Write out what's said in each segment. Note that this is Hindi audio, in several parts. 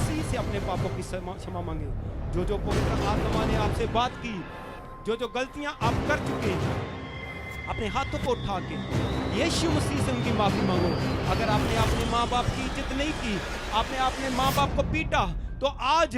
मसीह से अपने पापों की क्षमा मांगे। जो जो पवित्र आत्मा ने आपसे बात की, जो जो गलतियां आप कर चुके, अपने हाथों को उठा के यीशु मसीह से उनकी माफी मांगो। अगर आपने अपने माँ बाप की इज्जत नहीं की, आपने अपने माँ बाप को पीटा, तो आज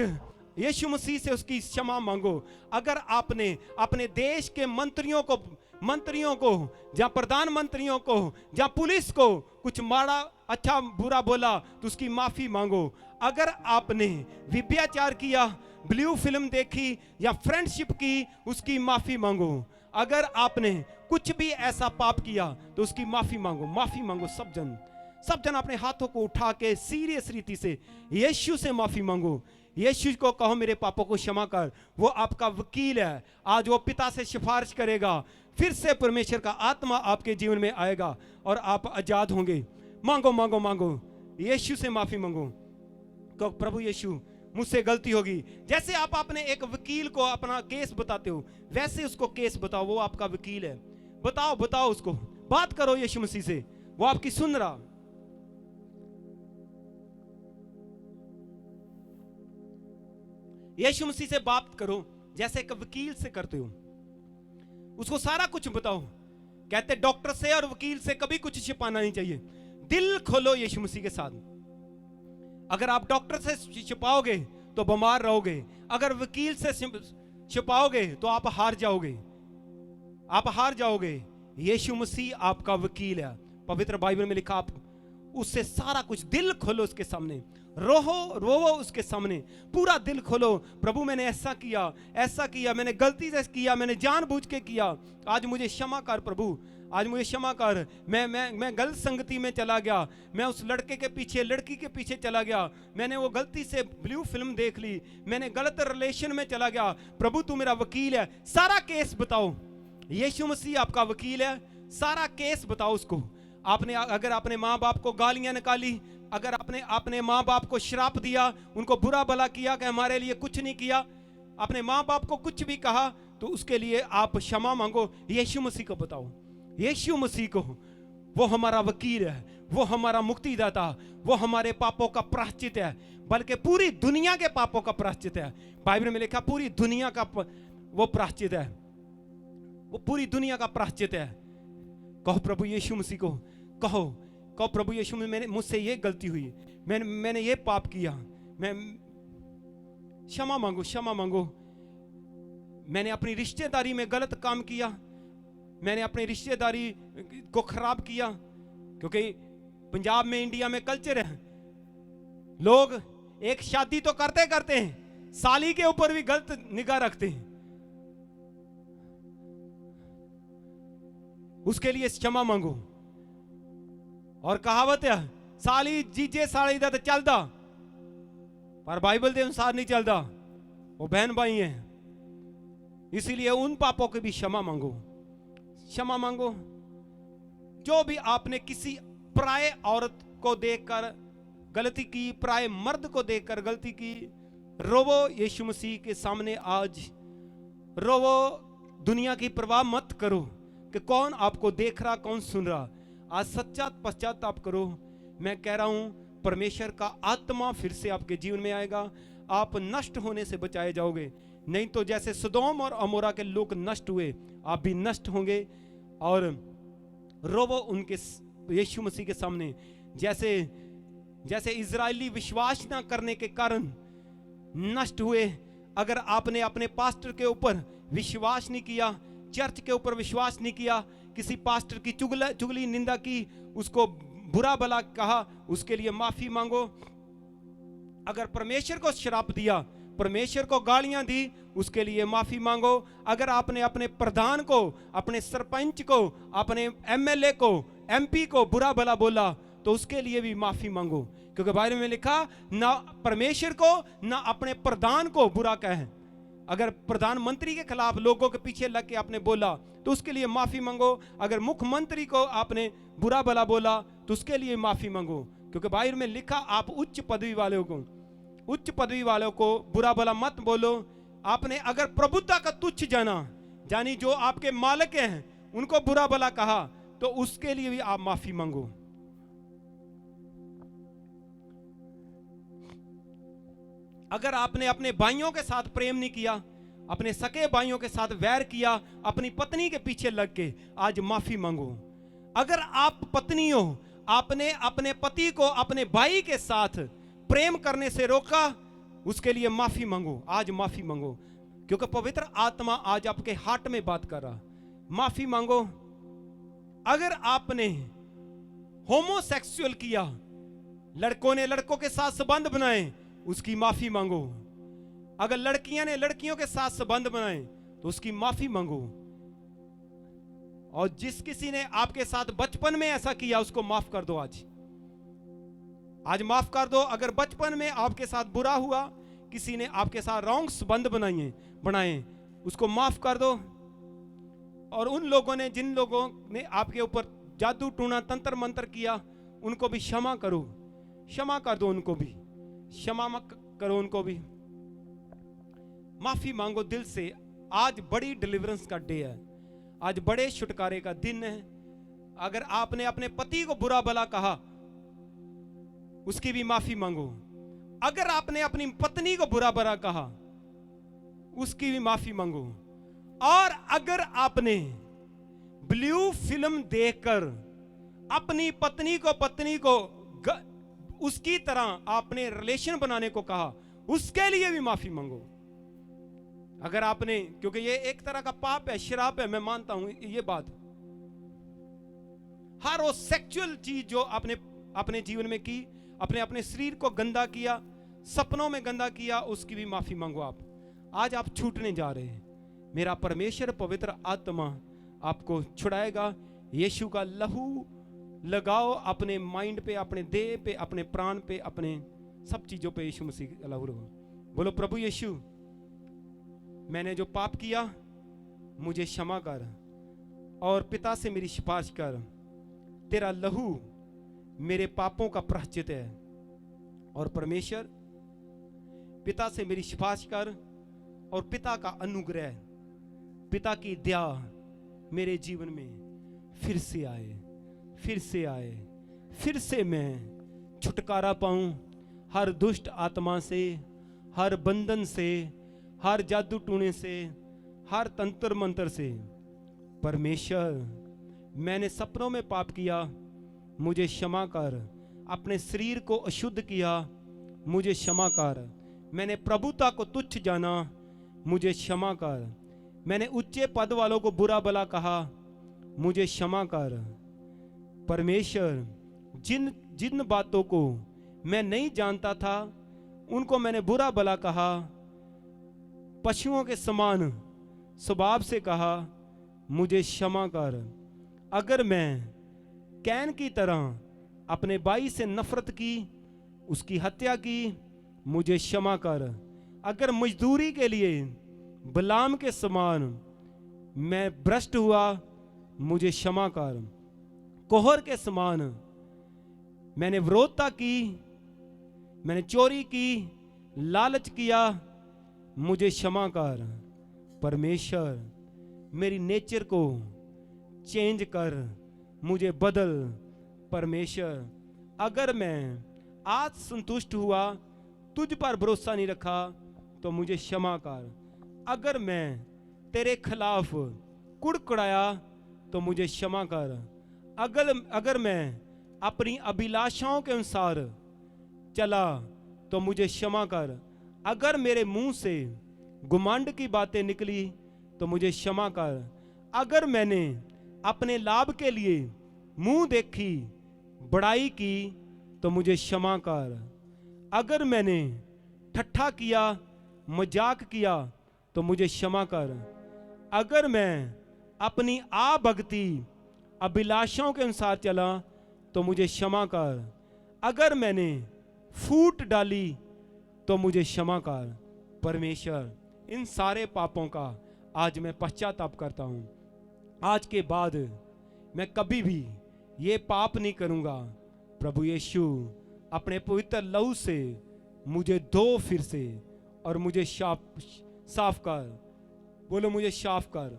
यीशु मसीह से उसकी क्षमा मांगो। अगर आपने अपने देश के मंत्रियों को या प्रधानमंत्रियों को या पुलिस को कुछ माड़ा अच्छा बुरा बोला, तो उसकी माफी मांगो। अगर आपने व्यभिचार किया, ब्लू फिल्म देखी या फ्रेंडशिप की, उसकी माफी मांगो। अगर आपने कुछ भी ऐसा पाप किया, तो उसकी माफी मांगो। माफी मांगो सब जन अपने हाथों को उठा के सीरियस रीति से यीशु से माफी मांगो। यीशु को कहो मेरे पापों को क्षमा कर। वो आपका वकील है। आज वो पिता से सिफारिश करेगा, फिर से परमेश्वर का आत्मा आपके जीवन में आएगा और आप आजाद होंगे। मांगो मांगो मांगो, यीशु से माफी मांगो। कहो प्रभु यीशु मुझसे गलती होगी। जैसे आप अपने एक वकील को अपना केस बताते हो, वैसे उसको केस बताओ। वो आपका वकील है। बताओ उसको, बात करो यीशु मसीह से, वो आपकी सुन रहा। यीशु मसीह से बात करो जैसे एक वकील से करते हो। उसको सारा कुछ बताओ। कहते डॉक्टर से और वकील से कभी कुछ छिपाना नहीं चाहिए। दिल खोलो यीशु मसीह के साथ। अगर आप डॉक्टर से छिपाओगे तो बीमार रहोगे। अगर वकील से छिपाओगे तो आप हार जाओगे। यीशु मसीह आपका वकील है। पवित्र बाइबल में लिखा, आप उससे सारा कुछ, दिल खोलो उसके सामने, रोवो उसके सामने, पूरा दिल खोलो। प्रभु मैंने ऐसा किया, मैंने गलती से किया, मैंने जानबूझ के किया, आज मुझे क्षमा कर प्रभु, आज मुझे क्षमा कर। मैं गलत संगति में चला गया, मैं उस लड़की के पीछे चला गया, मैंने वो गलती से ब्लू फिल्म देख ली, मैंने गलत रिलेशन में चला गया। प्रभु तू मेरा वकील है, सारा केस बताओ। यीशु मसीह आपका वकील है, सारा केस बताओ उसको। अगर अपने माँ बाप को गालियां निकाली, अगर आपने अपने माँ बाप को श्राप दिया, उनको बुरा भला किया कि हमारे लिए कुछ नहीं किया, अपने माँ बाप को कुछ भी कहा, तो उसके लिए आप क्षमा मांगो। यीशु मसीह को बताओ, यीशु मसीह को। वो हमारा वकील है, वो हमारा मुक्तिदाता, वो हमारे पापों का प्रायश्चित है, बल्कि पूरी दुनिया के पापों का प्रायश्चित है। बाइबल में लिखा पूरी दुनिया का वो प्रायश्चित है, वो पूरी दुनिया का प्रायश्चित है। कहो प्रभु यीशु मसीह को, कहो प्रभु यीशु मुझसे ये गलती हुई, मैंने ये पाप किया, मैं क्षमा मांगो। मैंने अपनी रिश्तेदारी में गलत काम किया, मैंने अपनी रिश्तेदारी को खराब किया। क्योंकि पंजाब में, इंडिया में कल्चर है, लोग एक शादी तो करते हैं, साली के ऊपर भी गलत निगाह रखते हैं। उसके लिए क्षमा मांगो। और कहावत है, साली जीजे साली दा चलदा, पर बाइबल के अनुसार नहीं चलता। वो बहन भाई हैं, इसीलिए उन पापों की भी क्षमा मांगो। जो भी आपने किसी पराये औरत को देखकर गलती की, पराये मर्द को देखकर गलती की, रोवो यीशु मसीह के सामने आज रोवो। दुनिया की परवाह मत करो कि कौन आपको देख रहा, कौन सुन रहा। आज सच्चा पश्चाताप करो। मैं कह रहा हूं, परमेश्वर का आत्मा फिर से आपके जीवन में आएगा, आप नष्ट होने से बचाए जाओगे। नहीं तो जैसे सदोम और अमोरा के लोग नष्ट हुए, आप भी नष्ट होंगे। और रोवो उनके यीशु मसीह के सामने। जैसे इजरायली विश्वास ना करने के कारण नष्ट हुए, अगर आपने अपने पास्टर के ऊपर विश्वास नहीं किया, चर्च के ऊपर विश्वास नहीं किया, किसी पास्टर की चुगली निंदा की, उसको बुरा भला कहा, उसके लिए माफी मांगो। अगर परमेश्वर को श्राप दिया, परमेश्वर को गालियां दी, उसके लिए माफी मांगो। अगर आपने अपने प्रधान को, अपने सरपंच को, अपने एमएलए को, एमपी को बुरा भला बोला, तो उसके लिए भी माफी मांगो। क्योंकि बाइबल में लिखा, ना परमेश्वर को ना अपने प्रधान को बुरा कहें। अगर प्रधानमंत्री के खिलाफ लोगों के पीछे लग के आपने बोला, तो उसके लिए माफी मांगो। अगर मुख्यमंत्री को आपने बुरा भला बोला, तो उसके लिए माफी मांगो। क्योंकि बाइबल में लिखा, आप उच्च पदवी वालों को बुरा भला मत बोलो। आपने अगर प्रभुता का तुच्छ जाना, यानी जो आपके मालिक हैं, उनको बुरा भला कहा, तो उसके लिए भी आप माफी मांगो। अगर आपने अपने भाइयों के साथ प्रेम नहीं किया, अपने सके भाइयों के साथ वैर किया, अपनी पत्नी के पीछे लग के, आज माफी मांगो। अगर आप पत्नी हो, आपने अपने पति को अपने भाई के साथ प्रेम करने से रोका, उसके लिए माफी मांगो, आज माफी मांगो, क्योंकि पवित्र आत्मा आज आपके हार्ट में बात कर रहा। माफी मांगो। अगर आपने होमोसेक्सुअल किया, लड़कों ने लड़कों के साथ संबंध बनाए, उसकी माफी मांगो। अगर लड़कियां ने लड़कियों के साथ संबंध बनाए तो उसकी माफी मांगो। और जिस किसी ने आपके साथ बचपन में ऐसा किया, उसको माफ कर दो। आज माफ कर दो। अगर बचपन में आपके साथ बुरा हुआ, किसी ने आपके साथ रॉन्ग संबंध बनाए, उसको माफ कर दो। और उन लोगों ने, जिन लोगों ने आपके ऊपर जादू टूना तंत्र मंत्र किया, उनको भी क्षमा करो, क्षमा कर दो, उनको भी क्षमा करो, उनको भी माफी मांगो दिल से। आज बड़ी डिलीवरेंस का डे है, आज बड़े छुटकारे का दिन है। अगर आपने अपने पति को बुरा भला कहा, उसकी भी माफी मांगो। अगर आपने अपनी पत्नी को बुरा भला कहा, उसकी भी माफी मांगो। और अगर आपने ब्लू फिल्म देखकर अपनी पत्नी को उसकी तरह आपने रिलेशन बनाने को कहा, उसके लिए भी माफी मांगो। अगर आपने, क्योंकि ये एक तरह का पाप है, शराब है, मैं मानता हूं ये बात। हर वो सेक्सुअल चीज जो आपने अपने जीवन में की, अपने शरीर को गंदा किया, सपनों में गंदा किया, उसकी भी माफी मांगो। आज आप छूटने जा रहे हैं। मेरा परमेश्वर पवित्र आत्मा आपको छुड़ाएगा। यीशु का लहू लगाओ अपने माइंड पे, अपने देह पे, अपने प्राण पे, अपने सब चीजों पे यीशु मसीह का लहू लगाओ। बोलो, प्रभु यीशु, मैंने जो पाप किया मुझे क्षमा कर, और पिता से मेरी सिफारिश कर। तेरा लहू मेरे पापों का प्रायश्चित है। और परमेश्वर, पिता से मेरी सिफारिश कर, और पिता का अनुग्रह, पिता की दया मेरे जीवन में फिर से आए, फिर से आए, फिर से मैं छुटकारा पाऊं हर दुष्ट आत्मा से, हर बंधन से, हर जादू टूने से, हर तंत्र मंत्र से। परमेश्वर, मैंने सपनों में पाप किया, मुझे क्षमा कर। अपने शरीर को अशुद्ध किया, मुझे क्षमा कर। मैंने प्रभुता को तुच्छ जाना, मुझे क्षमा कर। मैंने ऊंचे पद वालों को बुरा भला कहा, मुझे क्षमा कर। परमेश्वर, जिन बातों को मैं नहीं जानता था, उनको मैंने बुरा भला कहा, पशुओं के समान स्वभाव से कहा, मुझे क्षमा कर। अगर मैं कैन की तरह अपने भाई से नफरत की, उसकी हत्या की, मुझे क्षमा कर। अगर मजदूरी के लिए बलाम के समान मैं भ्रष्ट हुआ, मुझे क्षमा कर। कोहर के समान मैंने विरोधता की, मैंने चोरी की, लालच किया, मुझे क्षमा कर। परमेश्वर, मेरी नेचर को चेंज कर, मुझे बदल। परमेश्वर, अगर मैं आज संतुष्ट हुआ, तुझ पर भरोसा नहीं रखा, तो मुझे क्षमा कर। अगर मैं तेरे खिलाफ कुड़कुड़ाया, तो मुझे क्षमा कर। अगर मैं अपनी अभिलाषाओं के अनुसार चला, तो मुझे क्षमा कर। अगर मेरे मुंह से घुमंड की बातें निकली, तो मुझे क्षमा कर। अगर मैंने अपने लाभ के लिए मुंह देखी, बड़ाई की, तो मुझे क्षमा कर। अगर मैंने ठट्ठा किया, मजाक किया, तो मुझे क्षमा कर। अगर मैं अपनी भक्ति अभिलाषाओं के अनुसार चला, तो मुझे क्षमा कर। अगर मैंने फूट डाली, तो मुझे क्षमा कर। परमेश्वर, इन सारे पापों का आज मैं पश्चाताप करता हूं। आज के बाद मैं कभी भी ये पाप नहीं करूंगा। प्रभु यीशु, अपने पवित्र लहू से मुझे धो फिर से, और मुझे साफ कर। बोलो, मुझे साफ कर,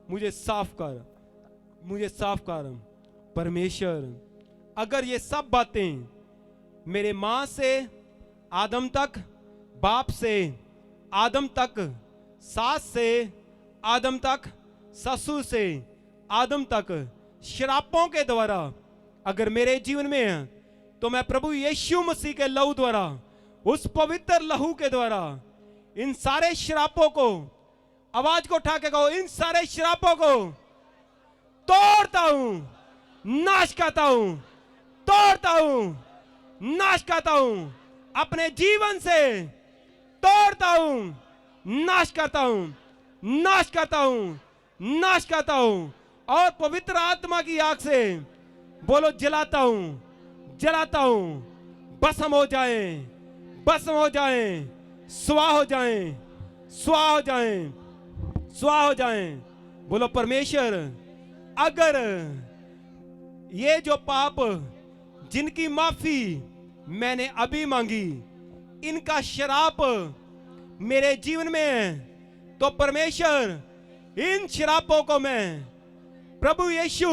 मुझे साफ कर, मुझे साफ कर। परमेश्वर, अगर ये सब बातें मेरे मां से आदम तक बाप से आदम तक, सास से आदम तक, ससुर से आदम तक श्रापों के द्वारा अगर मेरे जीवन में है, तो मैं प्रभु यीशु मसीह के लहू द्वारा, उस पवित्र लहू के द्वारा इन सारे श्रापों को, आवाज को उठा के कहो, इन सारे श्रापों को तोड़ता हूं, नाश करता हूं, तोड़ता हूं, नाश करता हूं, अपने जीवन से तोड़ता हूं, नाश करता हूं, नाश करता हूं, नाश करता हूं, और पवित्र आत्मा की आग से बोलो जलाता हूं, जलाता हूं, भस्म हो जाए, भस्म हो जाए, स्वाह हो जाए, स्वाह हो जाए, स्वाह हो जाए। बोलो परमेश्वर, अगर ये जो पाप जिनकी माफी मैंने अभी मांगी, इनका श्राप मेरे जीवन में है, तो परमेश्वर इन श्रापों को मैं प्रभु यीशु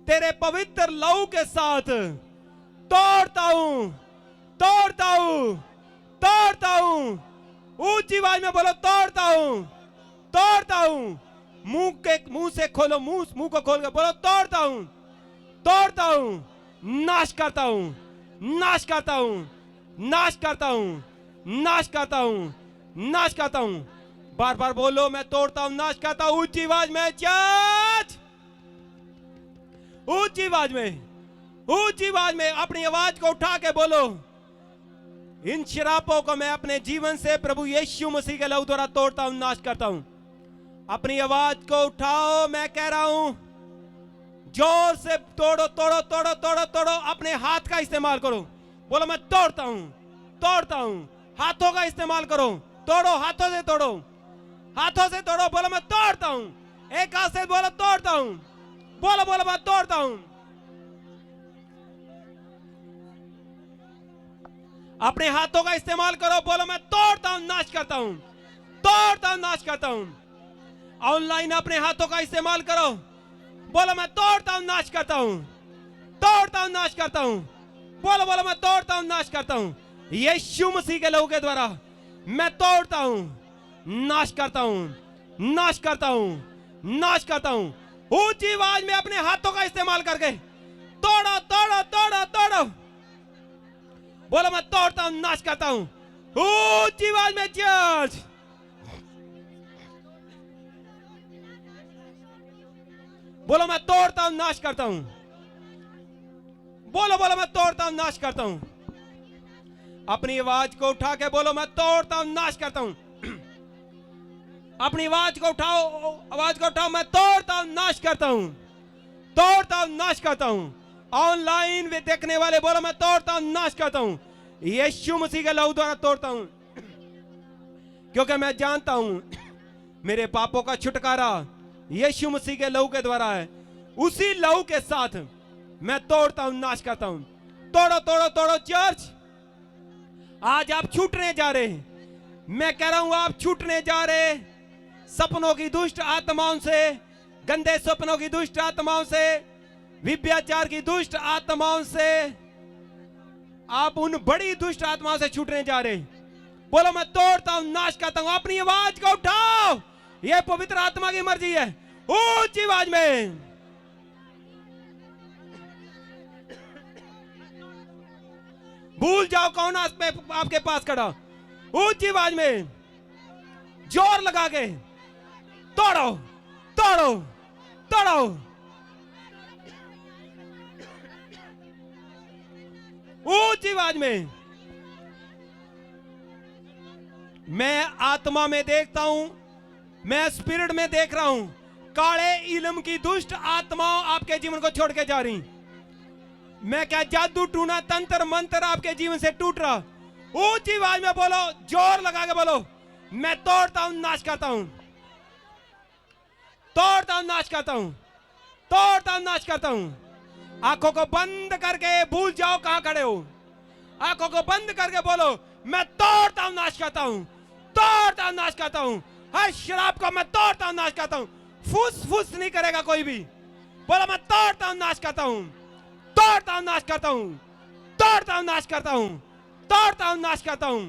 तेरे पवित्र लहू के साथ तोड़ता हूं, तोड़ता हूं, तोड़ता हूं। ऊंची आवाज में बोलो तोड़ता हूं, तोड़ता हूं। मुंह से खोलो, मुंह को खोल के बोलो तोड़ता हूं, तोड़ता हूं, नाश करता हूं, नाश करता हूं, नाश करता हूं, नाश करता हूं, नाश करता हूं। बार बार बोलो, मैं तोड़ता हूं, नाश करता हूं। ऊंची आवाज में चर्च, ऊंची आवाज में, ऊंची आवाज में अपनी आवाज को उठा के बोलो, इन शरापों को मैं अपने जीवन से प्रभु यीशु मसीह के लहू द्वारा तोड़ता हूं, नाश करता हूं। अपनी आवाज को उठाओ, मैं कह रहा हूं, जोर से तोड़ो, तोड़ो, तोड़ो, तोड़ो, तोड़ो। अपने हाथ का इस्तेमाल करो, बोलो मैं तोड़ता हूं, तोड़ता हूं। हाथों का इस्तेमाल करो, तोड़ो, हाथों से तोड़ो, हाथों से तोड़ो। बोलो मैं तोड़ता हूं, एक हाथ से बोलो तोड़ता हूं, बोलो बोलो मैं तोड़ता हूं। अपने हाथों का इस्तेमाल करो, बोलो मैं तोड़ता हूं, नाश करता हूं, तोड़ता हूं, नाश करता हूं। ऑनलाइन अपने हाथों का इस्तेमाल करो, बोलो मैं तोड़ता हूं, नाश करता हूं, तोड़ता हूं, नाश करता हूं। बोलो बोलो मैं तोड़ता हूं, नाश करता हूं। यीशु मसीह के लहू के द्वारा मैं तोड़ता हूं, नाश करता हूं, नाश करता हूं, नाश करता हूं। ऊंची आवाज में अपने हाथों का इस्तेमाल करके तोड़ो, तोड़ो, तोड़ो, तोड़ो। बोलो मैं तोड़ता हूं, नाश करता हूं। ऊंची आवाज में चर्च, बोलो मैं तोड़ता हूं, नाश करता हूं। बोलो बोलो मैं तोड़ता हूं, नाश करता हूं। अपनी आवाज को उठा के बोलो मैं तोड़ता हूं, नाश करता हूं। अपनी आवाज को उठाओ, आवाज को उठाओ, मैं तोड़ता हूं, नाश करता हूं, तोड़ता हूं, नाश करता हूं। ऑनलाइन वे देखने वाले बोलो मैं तोड़ता हूं, नाश करता हूं। यीशु मसीह के लहू द्वारा तोड़ता हूं, क्योंकि मैं जानता हूं मेरे पापों का छुटकारा यीशु मसीह के लहू के द्वारा है। उसी लहू के साथ मैं तोड़ता हूं, नाश करता हूं। तोड़ो, तोड़ो, तोड़ो चर्च। आज आप छूटने जा रहे हैं, मैं कह रहा हूं आप छूटने जा रहे सपनों की दुष्ट आत्माओं से, गंदे सपनों की दुष्ट आत्माओं से, विभ्याचार की दुष्ट आत्माओं से, आप उन बड़ी दुष्ट आत्माओं से छूटने जा रहे हैं। बोलो मैं तोड़ता हूं, नाश करता हूं। अपनी आवाज को उठाओ, यह पवित्र आत्मा की मर्जी है। ऊंची आवाज में, भूल जाओ कौन आपके पास खड़ा। ऊंची आवाज में जोर लगा के तोड़ो, तोड़ो, तोड़ो। ऊंची आवाज में, मैं आत्मा में देखता हूं, मैं स्पिरिट में देख रहा हूं, काले इल्म की दुष्ट आत्माओं आपके जीवन को छोड़ के जा रही। मैं क्या जादू टूना तंत्र मंत्र आपके जीवन से टूट रहा। ऊंची आवाज में बोलो, जोर लगा के बोलो, मैं तोड़ता हूं, नाश करता हूं, तोड़ता हूं, नाश करता हूं, तोड़ता हूं, नाश करता हूं। आंखों को बंद करके भूल जाओ कहां खड़े हो। आंखों को बंद करके बोलो, मैं तोड़ता हूं, नाश करता हूं, तोड़ता हूं, नाश करता हूं। हर शराब को मैं तोड़ता हूं, नाश करता हूं। फुस फुस नहीं करेगा कोई भी। बोलो मैं तोड़ता हूं, नाश करता हूं, तोड़ता हूं, नाश करता हूं, तोड़ता हूं, नाश करता हूं, तोड़ता हूं, नाश करता हूं,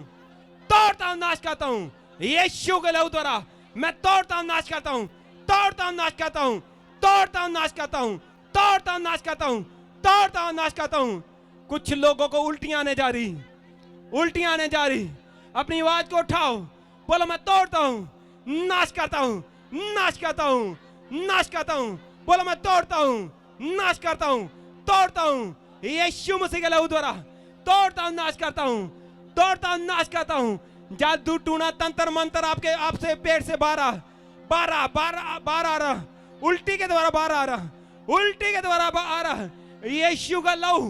तोड़ता हूं, नाश करता हूं यीशु के लहू द्वारा। मैं तोड़ता हूं, नाश करता हूं, तोड़ता हूं, नाश करता हूं, तोड़ता हूं, नाश करता हूं, तोड़ता हूं, नाश करता हूं, तोड़ता हूं, नाश करता हूं। कुछ लोगों को उल्टियां आने जा रही, उल्टियां आने जा रही। अपनी आवाज को उठाओ, बोलो मैं तोड़ता हूं, नाश करता हूं, नाश करता हूं, नाश करता हूं। बोलो मैं तोड़ता हूं, नाश करता हूं, तोड़ता हूं यीशु मसीह के लहू द्वारा। तोड़ता हूं, नाश करता हूं, तोड़ता हूं, नाश करता हूं। जादू टूना तंत्र मंत्र आपके आपसे पेट से बाहर आ रहा, उल्टी के द्वारा बाहर आ रहा, उल्टी के द्वारा बाहर आ रहा यीशु का लहू।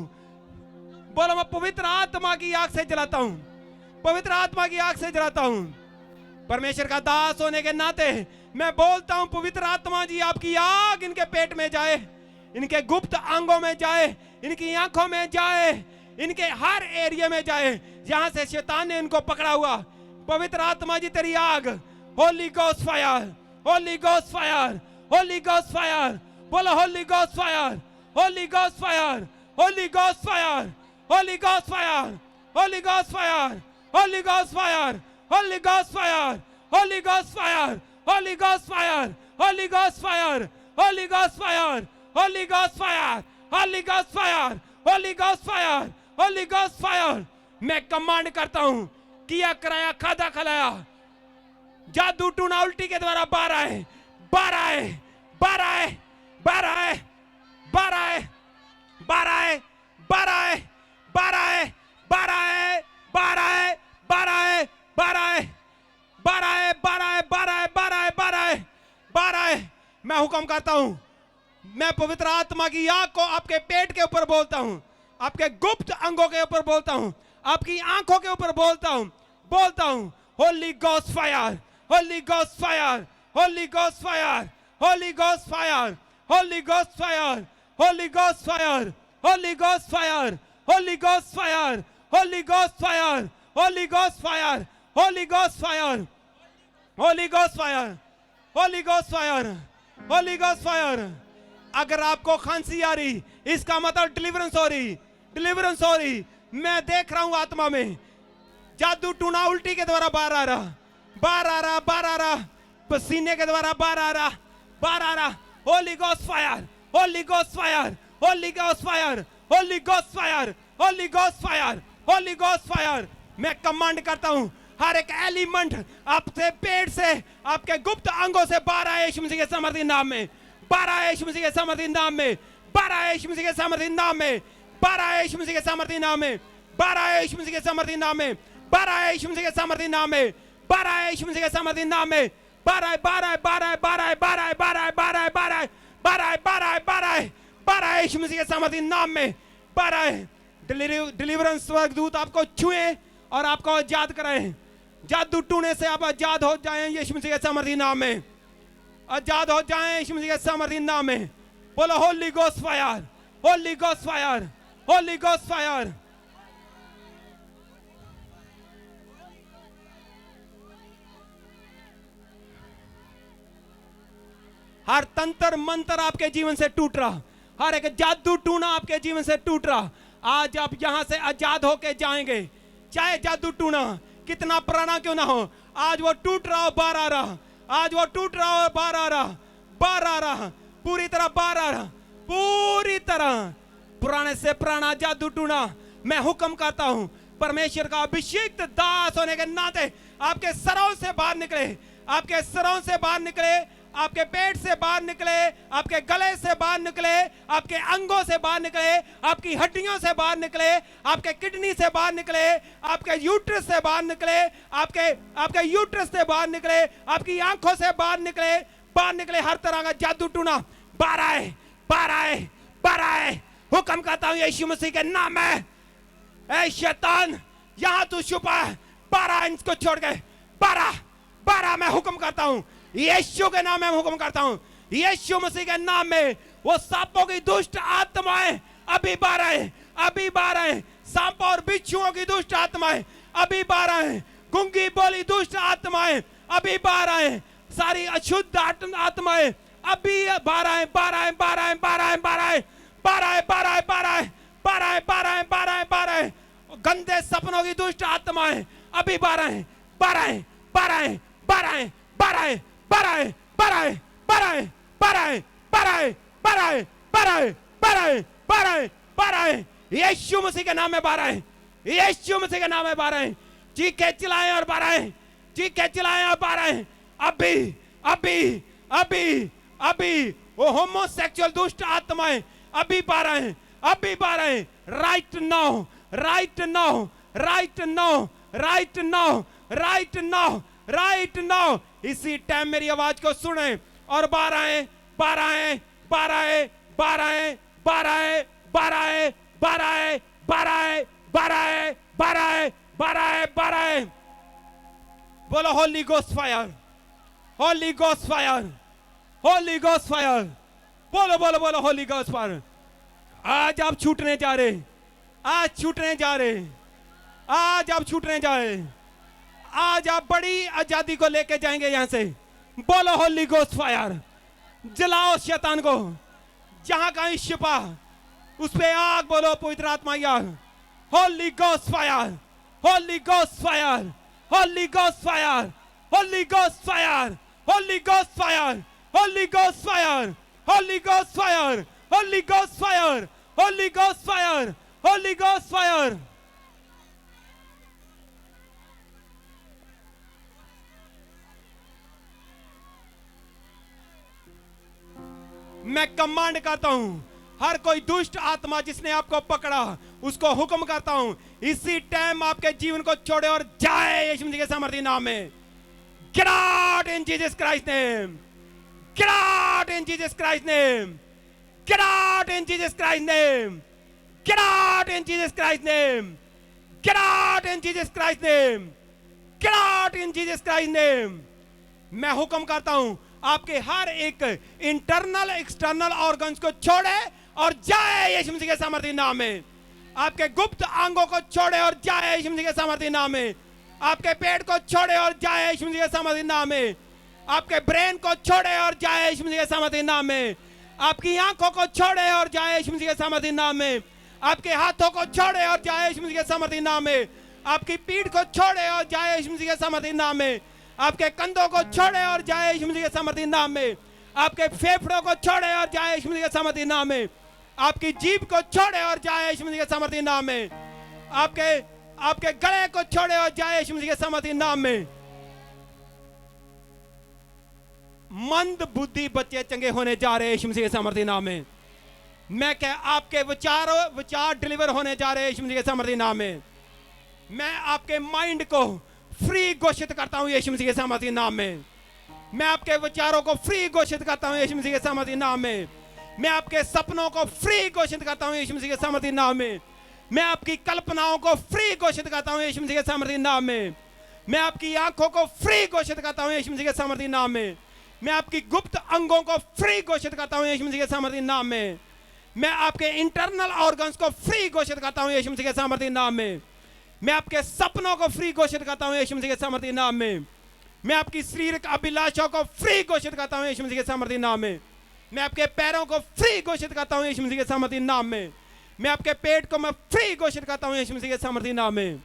बोलो मैं पवित्र आत्मा की आग से जलाता हूं, पवित्र आत्मा की आग से जलाता हूं। परमेश्वर का दास होने के नाते मैं बोलता हूं, पवित्र आत्मा जी आपकी आग इनके पेट में जाए, इनके गुप्त अंगों में जाए, इनकी आंखों में जाए, इनके हर एरिया में जाए जहां से शैतान ने इनको पकड़ा हुआ। पवित्र आत्मा जी तेरी आग, holy ghost fire, holy ghost fire, holy ghost fire. बोलो holy ghost fire, holy ghost fire, holy ghost fire, holy ghost fire, holy ghost fire, holy ghost fire, holy ghost fire, holy ghost fire, holy ghost fire, holy ghost fire, holy ghost fire, holy ghost fire, holy ghost fire, holy ghost fire, holy ghost fire. मैं कमांड करता हूं, किया कराया खादा खलाया जादू टूना उल्टी के द्वारा बाहर आए, बाहर आए, बाहर आए, बाहर आए, बाहर आए, बाहर आए, बाहर आए, बाहर आए, बाहर आए, बाहर आए, बाहर आए, बाहर आए, बाहर आए, बाहर आए, बाहर आए, बाहर आए, बाहर आए, बाहर आए। मैं हुक्म करता हूं, मैं पवित्र आत्मा की आग को आपके पेट के ऊपर बोलता हूं, आपके गुप्त अंगों के ऊपर बोलता हूं, आपकी आंखों के ऊपर बोलता हूं, बोलता हूं Holi ghost fire, holy ghost fire, holy ghost fire, holy ghost fire, holy ghost fire, holy ghost fire, holy ghost fire, holy ghost fire, holy ghost fire, holy ghost fire, holy ghost fire, holy ghost fire, holy ghost fire, holy ghost fire. अगर आपको खांसी आ रही, इसका मतलब डिलीवरेंस हो रही, डिलीवरेंस हो रही। मैं देख रहा हूं आत्मा में जादू टूना उल्टी के द्वारा बाहर आ रहा, बाहर आ रहा, बाहर आ रहा, पसीने के द्वारा बाहर आ रहा, बाहर आ रहा। Holi ghost fire, holy ghost fire, holy ghost fire, holy ghost fire, holy ghost fire, holy ghost fire. मैं कमांड करता हूं, हर एक एलिमेंट आपसे पेट से, आपके गुप्त अंगों से बाहर आए यीशु मसीह के सामर्थी नाम में, बाहर आए यीशु मसीह के सामर्थी नाम में, बाहर आए यीशु मसीह के सामर्थी नाम में, बाहर आए यीशु मसीह के सामर्थी नाम में, बाहर आए यीशु मसीह के सामर्थी नाम में, बाहर आए यीशु मसीह के सामर्थी नाम में, बाहर आए यीशु मसीह के सामर्थी नाम में, बाहर आए, बाहर आए, बाहर आए, बाहर आए, बाहर आए, बाहर आए, बाहर आए, बाहर आए, बाहर आए, बाहर आए, बाहर आए, बाहर आए यीशु मसीह के सामर्थी नाम में, बाहर आए। डिलीवरेंस स्वर्गदूत आपको छुए और आपको आजाद कराएं, जादू टूने से आप आजाद हो जाएं यीशु मसीह के सामर्थी नाम में, आजाद हो जाएं यीशु मसीह के सामर्थी नाम में। बोलो holy ghost fire, holy ghost fire, holy ghost fire. हर तंत्र मंत्र आपके जीवन से टूट रहा, हर एक जादू टूना आपके जीवन से टूट रहा। आज आप यहां से आजाद होके जाएंगे, चाहे जादू टूना कितना पुराना क्यों ना हो, आज वो टूट रहा हो, बाहर आ रहा, आज वो टूट रहा हो, बाहर आ रहा, बाहर आ रहा, पूरी तरह बाहर आ रहा, पूरी तरह। पुराने से पुराना जादू टूना मैं हुक्म करता हूं, परमेश्वर का अभिषेक दास होने के नाते आपके सरों से बाहर निकले, आपके सरों से बाहर निकले, आपके पेट से बाहर निकले, आपके गले से बाहर निकले, आपके अंगों से बाहर निकले, आपकी हड्डियों से बाहर निकले, आपके किडनी से बाहर निकले, आपके यूट्रस से बाहर निकले, आपके यूट्रस से बाहर निकले, आपकी आंखों से बाहर निकले, बाहर निकले। हर तरह का जादू टूना बाहर आए, बाहर आए, बाहर आए। हुक्म करता हूं यीशु मसीह के नाम में, ऐ शैतान यहां तू छुपा है, बाहर आ इसको छोड़ के, बाहर आ, बाहर आ। मैं हुक्म करता हूं यीशु के नाम में, हुक्म करता हूं यीशु मसीह के नाम में। वो सांपों की दुष्ट आत्माएं अभी बाहर आए, अभी बाहर आए। सांपों और बिच्छुओं की दुष्ट आत्माएं अभी बाहर आए, गूंगी बोली दुष्ट आत्माएं अभी बाहर आए, सारी अशुद्ध आत्माएं अभी बाहर आए, बाहर आए, बाहर आए, बाहर आए, बाहर आए, बाहर आए, बाहर आए, बाहर आए, बाहर आए, बाहर आए, बाहर आए, बाहर आए। गंदे सपनों की दुष्ट आत्माएं अभी 12 है, 12 है, 12 है, 12 है, 12 है, 12 है, 12 है, 12 है, 12 है, 12 है, 12 है, 12 है, 12 है, 12 है, 12 है, यीशु मसीह के नाम में 12 है, यीशु मसीह के नाम में 12 है, चीख के चिल्लाएं और 12 है, चीख के चिल्लाएं और 12 है, अभी अभी अभी अभी वो होमोसेक्सुअल दुष्ट आत्माएं अभी 12 है, अभी 12 है, right now, right now, right now, right now, right now, right now, इसी टाइम मेरी आवाज को सुने और 12 है, 12 है, 12 है, 12 है, 12 है, 12 है, 12 है, 12 है, 12 है, 12 है, 12 है, 12 है, बोलो holy ghost fire, holy ghost fire, holy ghost fire, बोलो बोलो बोलो होली गोस्ट फायर। आज आप छूटने जा रहे, आज छूटने जा रहे, आज आप छूटने जा रहे, आज आप बड़ी आजादी को लेके जाएंगे यहां से। बोलो होली गोस्ट फायर, जलाओ शैतान को, जहां कहीं छिपा उस पे आग, बोलो पवित्र आत्मा यार, Holi ghost fire, holy ghost fire, holy ghost fire, holy ghost fire, holy ghost fire, holy ghost fire, holy ghost fire, holy ghost fire, holy ghost fire, holy ghost fire. मैं कमांड करता हूं, हर कोई दुष्ट आत्मा जिसने आपको पकड़ा उसको हुक्म करता हूं, इसी टाइम आपके जीवन को छोड़े और जाए यीशु मसीह के सामर्थ्य नाम में। Get out in Jesus Christ's name. Get out in Jesus Christ's name. Get out in Jesus Christ's name. Get out in Jesus Christ's name. Get out in Jesus Christ's name. Get out in Jesus Christ's name. मैं हुक्म करता हूं आपके हर एक इंटरनल एक्सटर्नल ऑर्गन्स को छोड़े और जाए यीशु मसीह के सामर्थ्य नाम में। आपके गुप्त अंगों को छोड़े और जाए यीशु मसीह के सामर्थ्य नाम में। आपके पेट को छोड़े और जाए यीशु मसीह के सामर्थ्य नाम में। आपके ब्रेन को छोड़े और जाए यीशु मसीह के सामर्थ्य नाम में। आपकी आंखों को छोड़े और जाए यीशु मसीह के सामर्थ्य नाम में। आपके हाथों को छोड़े और जाए यीशु मसीह के सामर्थ्य नाम में। आपकी पीठ को छोड़े और जाए यीशु मसीह के सामर्थ्य नाम में। आपके कंधों को छोड़े और जाए यीशु मसीह के सामर्थ्य नाम में। आपके फेफड़ों को छोड़े और जाए यीशु मसीह के सामर्थ्य नाम में। आपकी जीभ को छोड़े और जाए यीशु मसीह के सामर्थ्य नाम में। आपके गले को छोड़े और जाए यीशु मसीह के सामर्थ्य नाम में। मंद बुद्धि बच्चे चंगे होने जा रहे हैं यीशु मसीह के सामर्थ्य नाम में। मैं क्या आपके विचार डिलीवर होने जा रहे हैं यीशु मसीह के सामर्थ्य नाम में। मैं आपके माइंड को फ्री घोषित करता हूं यीशु मसीह के सामर्थ्य नाम में। मैं आपके विचारों को फ्री घोषित करता हूं यीशु मसीह के सामर्थ्य नाम में। मैं आपके सपनों को फ्री घोषित करता हूं यीशु मसीह के सामर्थ्य नाम में। मैं आपकी कल्पनाओं को फ्री घोषित करता हूं यीशु मसीह के सामर्थ्य नाम में। मैं आपकी आंखों को फ्री घोषित करता हूं यीशु मसीह के सामर्थ्य नाम में। मैं आपकी गुप्त अंगों को फ्री घोषित करता हूं यीशु मसीह के सामर्थ्य नाम में। मैं आपके इंटरनल ऑर्गन्स को फ्री घोषित करता हूं यीशु मसीह के सामर्थ्य नाम में। मैं आपके सपनों को फ्री घोषित करता हूं यीशु मसीह के सामर्थ्य नाम में। मैं आपकी शारीरिक अभिलाषाओं को फ्री घोषित करता हूं यीशु मसीह के सामर्थ्य नाम में। मैं आपके पैरों को फ्री घोषित करता हूं यीशु मसीह के सामर्थ्य नाम में। मैं आपके पेट को मैं फ्री घोषित करता हूं यीशु मसीह के सामर्थ्य नाम में।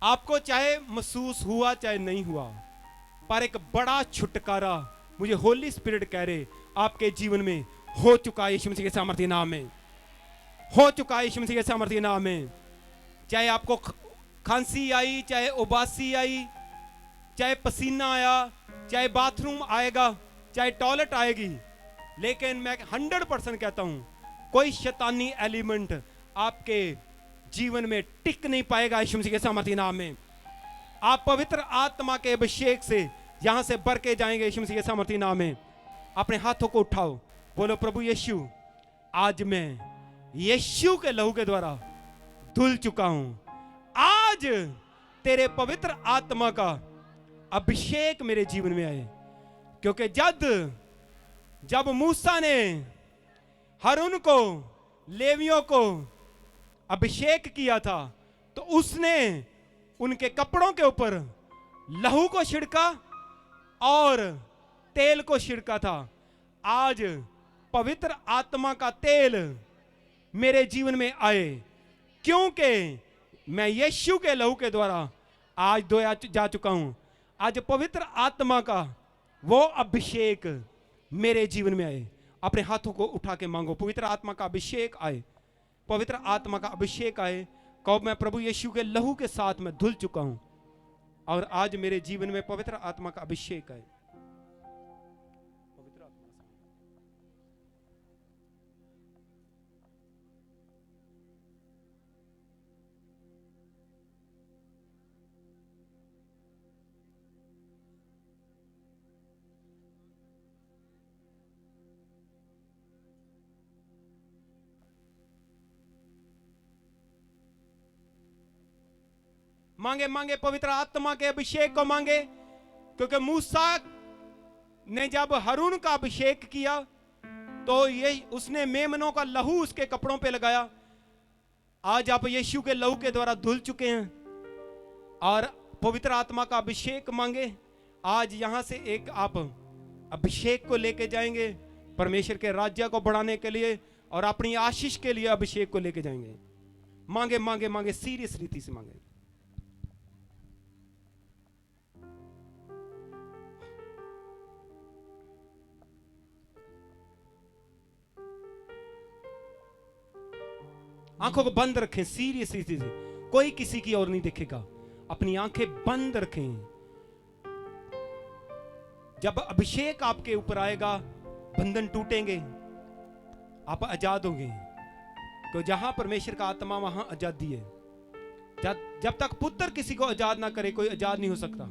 आपको चाहे महसूस हुआ चाहे नहीं हुआ, पर एक बड़ा छुटकारा मुझे होली स्पिरिट कह रहे आपके जीवन में हो चुका है यीशु मसीह के सामर्थ्य नाम में। हो चुका है यीशु मसीह के सामर्थ्य नाम में। चाहे आपको खांसी आई, चाहे उबासी आई, चाहे पसीना आया, चाहे बाथरूम आएगा, चाहे टॉयलेट आएगी, लेकिन मैं 100% कहता हूं कोई शैतानी एलिमेंट आपके जीवन में टिक नहीं पाएगा यीशु मसीह के सामर्थ्य नाम में। आप पवित्र आत्मा के अभिषेक से यहां से भर के जाएंगे यीशु मसीह के सामर्थ्य नाम में। अपने हाथों को उठाओ, बोलो प्रभु यीशु, आज मैं यीशु के लहू के द्वारा धुल चुका हूं। आज तेरे पवित्र आत्मा का अभिषेक मेरे जीवन में आए, क्योंकि जब मूसा ने हारून को, लेवियों को अभिषेक किया था तो उसने उनके कपड़ों के ऊपर लहू को छिड़का और तेल को छिड़का था। आज पवित्र आत्मा का तेल मेरे जीवन में आए, क्योंकि मैं यीशु के लहू के द्वारा आज धोया जा चुका हूं। आज पवित्र आत्मा का वो अभिषेक मेरे जीवन में आए। अपने हाथों को उठा के मांगो, पवित्र आत्मा का अभिषेक आए, पवित्र आत्मा का अभिषेक आए। कहो मैं प्रभु यीशु के लहू के साथ में धुल चुका हूं और आज मेरे जीवन में पवित्र आत्मा का अभिषेक आए। पवित्र आत्मा मांगे मांगे पवित्र आत्मा के अभिषेक को मांगे, क्योंकि मूसा ने जब हारून का अभिषेक किया तो ये उसने मेमनों का लहू उसके कपड़ों पे लगाया। आज आप यीशु के लहू के द्वारा धुल चुके हैं और पवित्र आत्मा का अभिषेक मांगे। आज यहां से एक आप अभिषेक को लेके जाएंगे परमेश्वर के राज्य को बढ़ाने के लिए और अपनी आशीष के लिए अभिषेक को लेके जाएंगे। मांगे मांगे मांगे, सीरियस रीति से मांगे। आंखों को बंद रखें सीरियस रीति से, कोई किसी की ओर नहीं देखेगा। अपनी आंखें बंद रखें। जब अभिषेक आपके ऊपर आएगा बंधन टूटेंगे, आप आजाद होंगे। तो जहां परमेश्वर का आत्मा वहां आजादी है। जब तक पुत्र किसी को आजाद ना करे कोई आजाद नहीं हो सकता।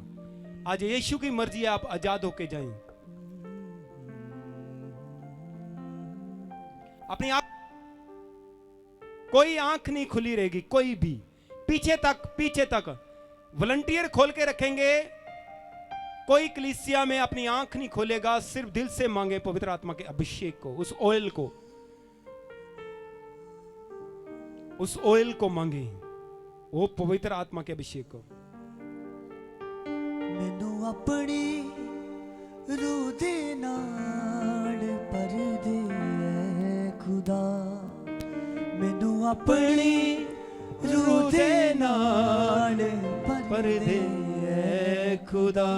आज यीशु की मर्जी है, आप आजाद होके जाएं। अपनी आप कोई आंख नहीं खुली रहेगी, कोई भी पीछे तक वॉलंटियर खोल के रखेंगे। कोई कलीसिया में अपनी आंख नहीं खोलेगा। सिर्फ दिल से मांगे पवित्र आत्मा के अभिषेक को, उस ऑयल को मांगे, वो पवित्र आत्मा के अभिषेक को। मैनू अपनी रूह दे नाल पर दे खुदा, मैनू अपनी रूह दे नाल पर दे खुदा,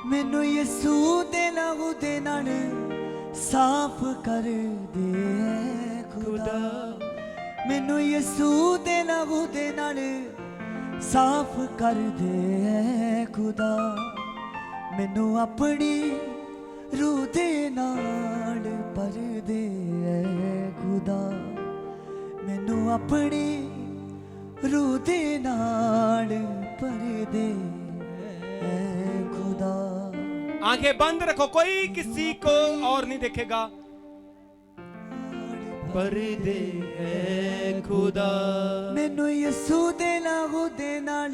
मैनू यीशु दे लहू दे नाल साफ कर दे खुदा, मैनू यीशु दे लहू दे नाल साफ कर दे खुदा, मैनू अपनी रूह दे नाल पर दे खुदा, मैनू अपनी रूह दे नाल पर दे खुदा। आंखें बंद रखो, कोई किसी को और नहीं देखेगा। पर दे खुदा, मैनू यीशु दे लहू दे नाल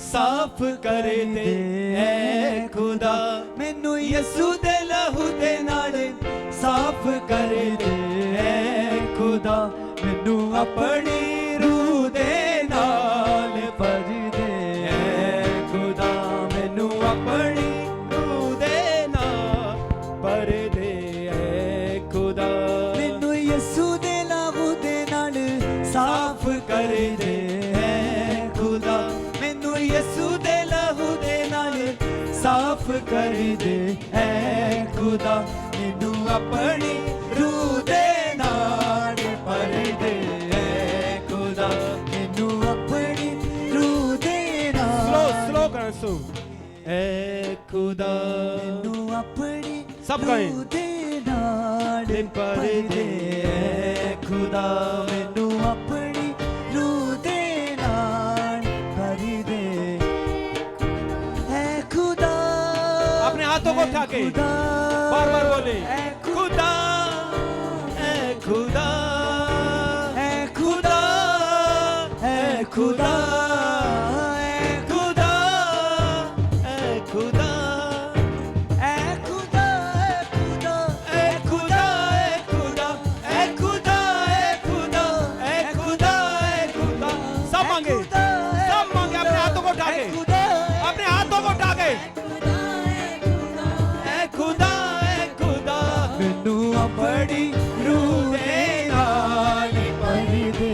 साफ कर दे खुदा, मैनू यीशु दे लहू दे नाल साफ कर दे खुदा, मैनू अपनी रूह दे नाल पर दे खुदा, मैनू अपनी रूह दे नाल पर दे खुदा, मैनू यीशु दे लहू दे नाल साफ कर दे खुदा, मैनू यीशु दे लहू दे नाल साफ कर दे खुदा, मैनू अपनी रूह दे नाल पर दे खुदा, मैनू अपनी रूह दे नाल स्लो कर सुन खुदा, मैनू अपनी सब गाएं। रूह दे नाल पर दे खुदा, मैनू अपनी रूह दे नाल पर दे खुदा। अपने हाथों को उठा के बार बार बोले खुदा है खुदा है खुदा है खुदा है खुदा है खुदा है खुदा है खुदा है खुदा है खुदा है खुदा है खुदा है खुदा। सब मांगे अपने हाथों को उठा के, अपने हाथों को उठा के है खुदा है खुदा, मैनू अपनी रूह दे नाल पर दे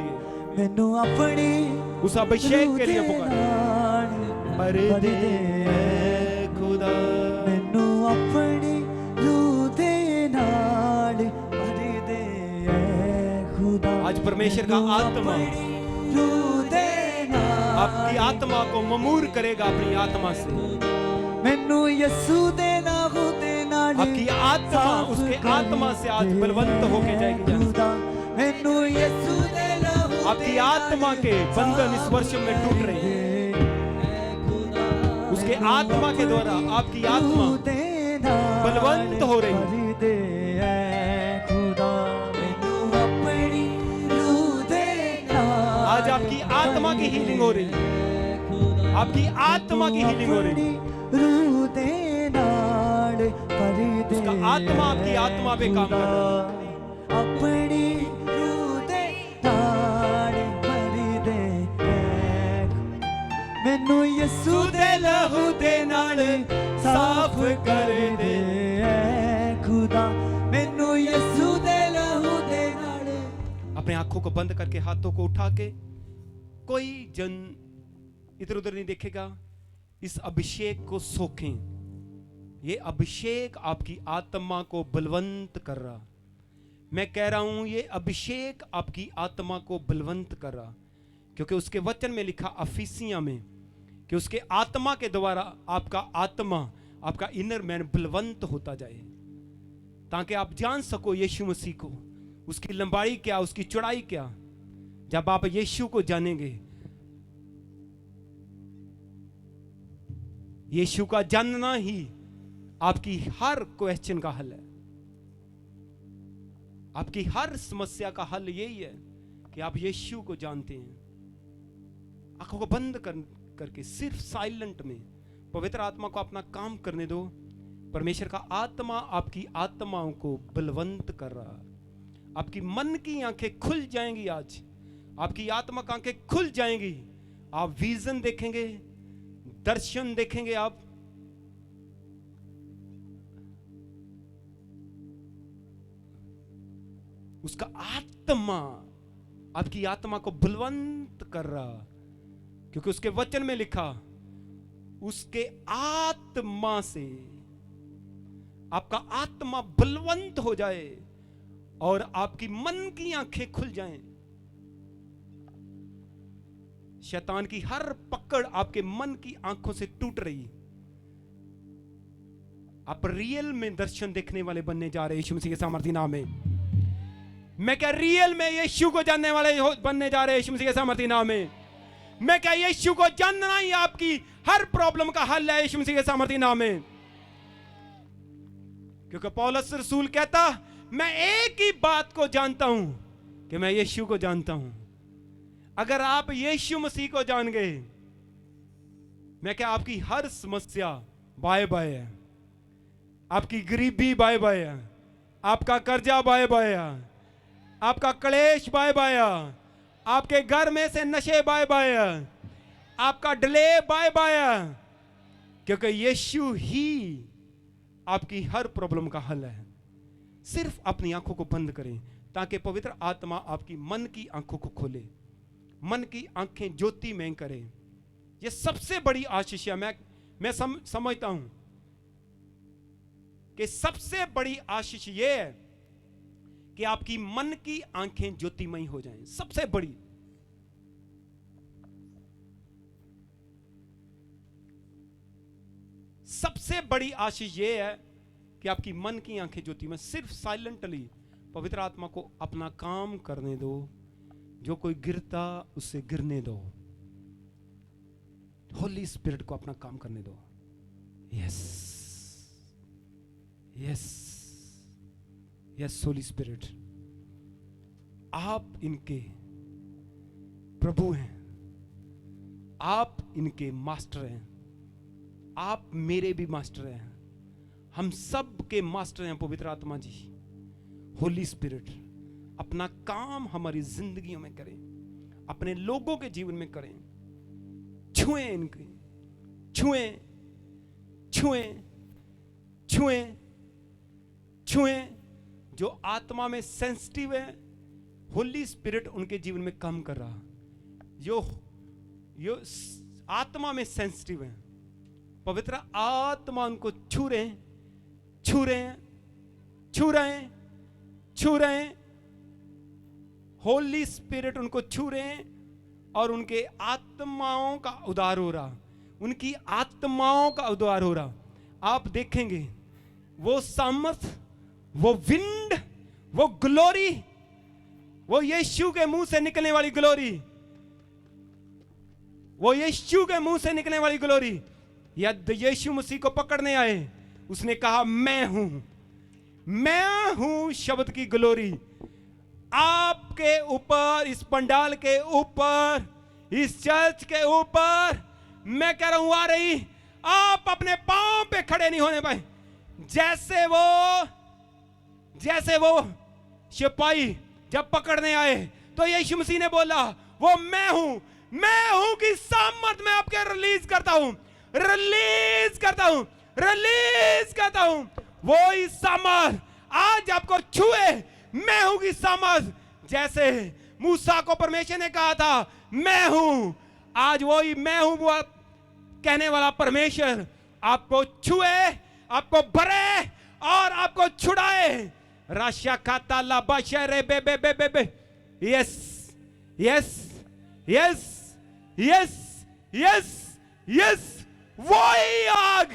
लिए, मैनू अपनी उस अभिषेक के लिए पुकार। नाल भर दे ऐ खुदा, मैनू अपनी रूह दे नाल भर दे ऐ खुदा। आज परमेश्वर का आत्मा रूह दे नाल आपकी आत्मा को ममूर करेगा अपनी आत्मा से। मैनू यीशु दे नाम दे नाल आपकी आत्मा उसके आत्मा से आज बलवंत होके जाएगी। खुदा मैनू यीशु दे नाम आपकी आत्मा के बंधन इस वर्ष में टूट रहे हैं। उसके आत्मा के द्वारा आपकी आत्मा बलवंत हो रही है। आज आपकी आत्मा की हीलिंग हो रही है। आपकी आत्मा की हीलिंग हो रही है। उसका आत्मा आपकी आत्मा पे काम कर रहा है। अपनी रूह दे नाल भरी दे मैनू यीशु दे लहू दे नाल साफ कर दे खुदा। मैनू यीशु दे लहू दे नाल। अपने आंखों को बंद करके हाथों को उठा के, कोई जन इधर उधर नहीं देखेगा। इस अभिषेक को सोखें। ये अभिषेक आपकी आत्मा को बलवंत कर रहा। मैं कह रहा हूं ये अभिषेक आपकी आत्मा को बलवंत कर रहा, क्योंकि उसके वचन में लिखा अफीसियां में कि उसके आत्मा के द्वारा आपका आत्मा, आपका इनर मैन बलवंत होता जाए, ताकि आप जान सको यीशु मसीह को, उसकी लंबाई क्या, उसकी चौड़ाई क्या। जब आप यीशु को जानेंगे, यीशु का जानना ही आपकी हर क्वेश्चन का हल है। आपकी हर समस्या का हल यही है कि आप यीशु को जानते हैं। आंखों को बंद करके सिर्फ साइलेंट में पवित्र आत्मा को अपना काम करने दो। परमेश्वर का आत्मा आपकी आत्माओं को बलवंत कर रहा। आपकी मन की आंखें खुल जाएंगी। आज आपकी आत्मा की आंखें खुल जाएंगी। आप विजन देखेंगे, दर्शन देखेंगे। आप उसका आत्मा आपकी आत्मा को बलवंत कर रहा, क्योंकि उसके वचन में लिखा उसके आत्मा से आपका आत्मा बलवंत हो जाए और आपकी मन की आंखें खुल जाएं। शैतान की हर पकड़ आपके मन की आंखों से टूट रही। आप रियल में दर्शन देखने वाले बनने जा रहे हैं यीशु मसीह के सामर्थी नाम में। मैं क्या रियल में यीशु को जानने वाले बनने जा रहे हैं यीशु मसीह के सामर्थी नाम में। मैं क्या यीशु को जानना ही आपकी हर प्रॉब्लम का हल है यीशु मसीह के सामर्थी नाम में। क्योंकि पौलुस रसूल कहता, मैं एक ही बात को जानता हूं कि मैं यीशु को जानता हूं। अगर आप यीशु मसीह को जान गए, मैं क्या आपकी हर समस्या बाय बाय है। आपकी गरीबी बाय बाय है। आपका कर्जा बाय बाय है। आपका क्लेश बाय बाय है। आपके घर में से नशे बाय बाय है। आपका डिले बाय बाय है, क्योंकि यीशु ही आपकी हर प्रॉब्लम का हल है। सिर्फ अपनी आंखों को बंद करें ताकि पवित्र आत्मा आपकी मन की आंखों को खोले, मन की आंखें ज्योतिमय करे। ये सबसे बड़ी आशीष है। मैं समझता हूं कि सबसे बड़ी आशीष ये है कि आपकी मन की आंखें ज्योतिमय हो जाएं। सबसे बड़ी आशीष ये है कि आपकी मन की आंखें ज्योतिमय। सिर्फ साइलेंटली पवित्र आत्मा को अपना काम करने दो। जो कोई गिरता उससे गिरने दो। होली स्पिरिट को अपना काम करने दो। Yes yes yes Holi spirit, आप इनके प्रभु हैं। आप इनके मास्टर हैं। आप मेरे भी मास्टर हैं। हम सब के मास्टर हैं पवित्र आत्मा जी। होली स्पिरिट अपना काम हमारी जिंदगियों में करें, अपने लोगों के जीवन में करें। छुएं इनके, छुएं छुएं छुएं छुएं। जो आत्मा में सेंसिटिव है होली स्पिरिट उनके जीवन में काम कर रहा, यो आत्मा में सेंसिटिव है, पवित्र आत्मा उनको छू रहे हैं, छू रहे हैं, छू रहे हैं, छू रहे हैं। होली स्पिरिट उनको छू रहे हैं और उनके आत्माओं का उद्धार हो रहा, उनकी आत्माओं का उद्धार हो रहा। आप देखेंगे वो सामर्थ, वो विंड, वो ग्लोरी, वो यीशु के मुंह से निकलने वाली ग्लोरी, वो यीशु के मुंह से निकलने वाली ग्लोरी। यदि यीशु मसीह को पकड़ने आए, उसने कहा मैं हूं शब्द की ग्लोरी आपके ऊपर, इस पंडाल के ऊपर, इस चर्च के ऊपर मैं कह रहा हूं आ रही। आप अपने पांव पे खड़े नहीं होने पाए। जैसे वो सिपाही जब पकड़ने आए तो यीशु मसीह ने बोला वो मैं हूं कि सामर्थ मैं आपके रिलीज करता हूं। वो इस सामर्थ आज आपको छुए, मैं हूं की सामर्थ। जैसे मूसा को परमेश्वर ने कहा था मैं हूं, आज वही मैं हूं वो कहने वाला परमेश्वर आपको छुए, आपको भरे और आपको छुड़ाए। राशा खाता लाबाशा रे बे बे बे बे बे। Yes yes yes yes yes yes, वही आग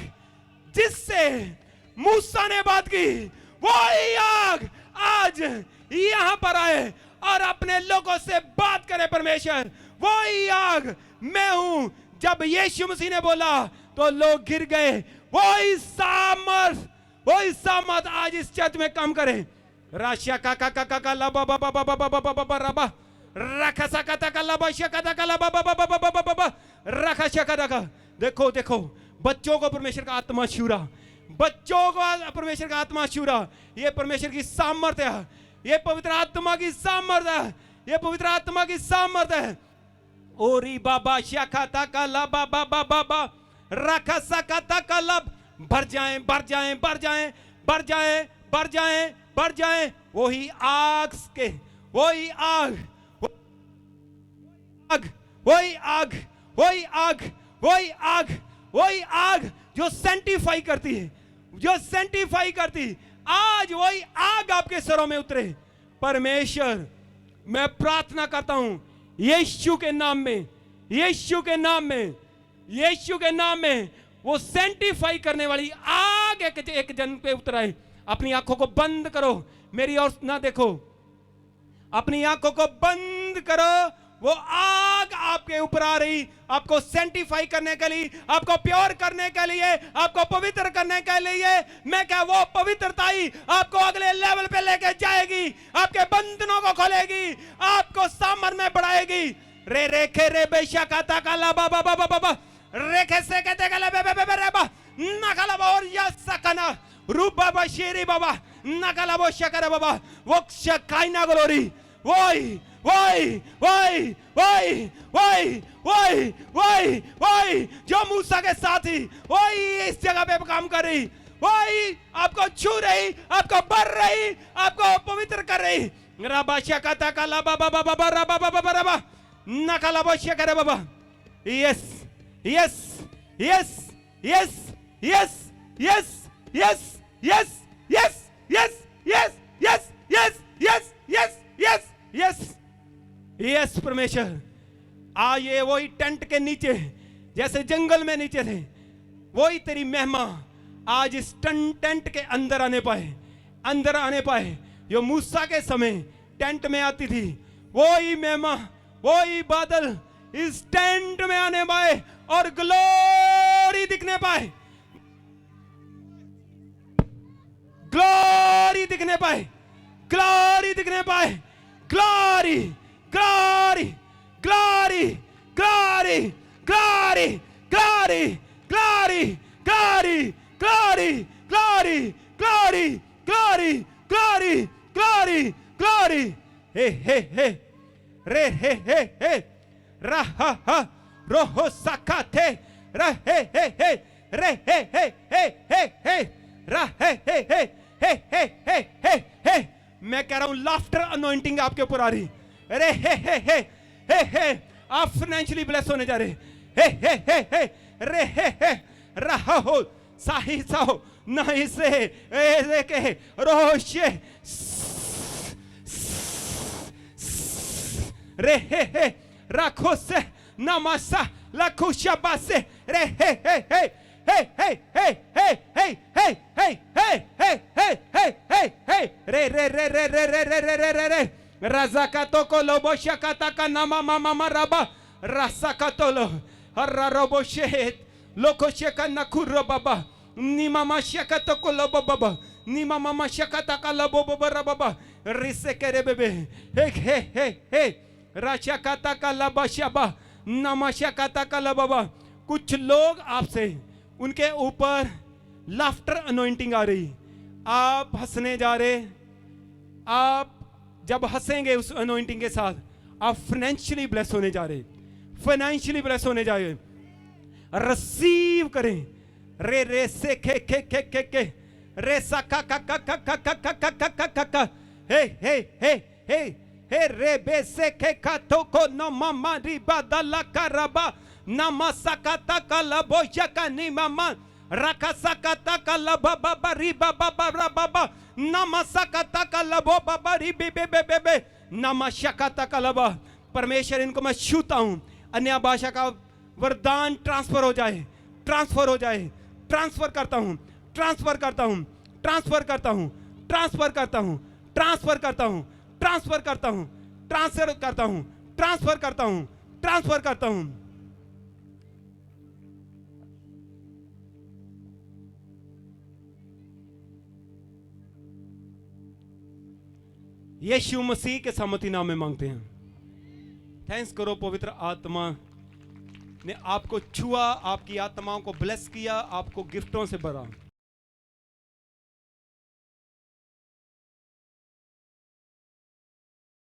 जिससे मूसा ने बात की, वही आग आज यहां पर आए और अपने लोगों से बात करे। परमेश्वर वही आग मैं हूं। जब यीशु मसीह ने बोला तो लोग गिर गए। वही सामर्थ आज इस चर्च में काम करे। राशिया का लबा बाबा बाबा बाबा बाबा रबा रखा सकता का लबा शकता का लबा बाबा बाबा बाबा बाबा रखा शकता का। देखो देखो, बच्चों को परमेश्वर का आत्मा छू रहा, बच्चों को परमेश्वर का आत्मा छू रहा। ये परमेश्वर की सामर्थ है, ये पवित्र आत्मा की सामर्थ है, ये पवित्र आत्मा की सामर्थ है। ओरी बाबा शाखा का लबा बाबा बाबा रखा सकता का लब। भर जाएं भर जाएं भर जाएं भर जाएं भर जाएं भर जाएं। वही आग के, वही आग वही आग वही आग वही आग वही आग जो सेंटिफाई करती है, जो सेंटिफाई करती। आज वही आग आपके सरों में उतरे। परमेश्वर मैं प्रार्थना करता हूं यीशु के नाम में, यीशु के नाम में, यीशु के नाम में वो सेंटिफाई करने वाली आग एक जन पे उतराए। अपनी आंखों को बंद करो, मेरी ओर ना देखो, अपनी आंखों को बंद करो। वो आग आपके ऊपर आ रही, आपको सेंटिफाई करने के लिए, आपको प्योर करने के लिए, आपको पवित्र करने के लिए। मैं क्या वो पवित्रता ही आपको अगले लेवल पे लेके जाएगी, आपके बंधनों को खोलेगी, आपको सामर्थ में बढ़ाएगी। रे रेखे रे बेशकाता काला बाबा बाबा बाबा रेखे से कहते गले बे बे बे रे बा नकला और या सकना रूप बाबा शेरी बाबा नकला वो शकरा बाबा वो शकाइना ग्लोरी। वही वही वही वही वही वही वही वही जो मूसा के साथी, वही इस जगह पे काम कर रही, वही आपको छू रही, आपको भर रही, आपको पवित्र कर रही। रबा शकता काला बाबा बाबा रबा बाबा रबा नकला वो शकरा बाबा। Yes yes yes yes yes yes yes yes yes yes yes yes yes yes yes yes yes yes. परमेश्वर आइए वही टेंट के नीचे, जैसे जंगल में नीचे थे, वही तेरी महिमा आज इस टेंट के अंदर आने पाए, अंदर आने पाए। जो मूसा के समय टेंट में आती थी, वही महिमा, वही बादल इस टेंट में आने पाए और ग्लोरी दिखने पाए, ग्लोरी दिखने पाए, ग्लोरी दिखने पाए, glory glory glory glory glory glory glory glory glory glory glory glory glory glory glory. हे हे हे रे हे रा हा हा रोहो सकाते रा हे रे हे रा हे हे हे हे हे हे हे। मैं कह रहा हूं लाफ्टर अनॉइंटिंग आपके ऊपर आ रही। अरे हे आप फाइनेंशियली ब्लेस होने जा रहे। हे रे हे रहा हो साही साहो नहीं से ए के रोशे रे हे राखो से नमसा लखुशा बासे रे हे रे रे रे रे रे रे रे रे रे रे रे razakato kolobo shakata kanama mama maraba rasakato lo hararobo shet loko shekana kuro baba ni mama shakato kolobo baba ni mama shakata kalabo baba baba risekere bebe he rashakata kalaba shaba नमस्कार कला बाबा। कुछ लोग आपसे उनके ऊपर लाफ्टर अनॉइंटिंग आ रही, आप हंसने जा रहे। आप जब हंसेंगे उस अनॉइंटिंग के साथ आप फाइनेंशियली ब्लेस होने जा रहे, फाइनेंशियली ब्लेस होने जा रहे। रिसीव करें। रे रे से के रे सा का हे रे बेसे के कातो को न मामा रिबा दला करबा नमसकता कलबो शका नि मामा रकसकता कलबा बाबा रिबा बाबा बाबा नमसकता कलबो बाबा रिबे बे बे बे बे नमशकता कलबा। परमेश्वर इनको मैं छूता हूं, अन्य भाषा का वरदान ट्रांसफर हो जाए, ट्रांसफर हो जाए। ट्रांसफर करता हूं, ट्रांसफर करता हूं, ट्रांसफर करता हूं, ट्रांसफर करता हूं, ट्रांसफर करता हूं, ट्रांसफर करता हूं, ट्रांसफर करता हूं, ट्रांसफर करता हूं, ट्रांसफर करता हूं। यीशु मसीह के सामर्थी नाम में मांगते हैं। थैंक्स करो, पवित्र आत्मा ने आपको छुआ, आपकी आत्माओं को ब्लेस किया, आपको गिफ्टों से भरा।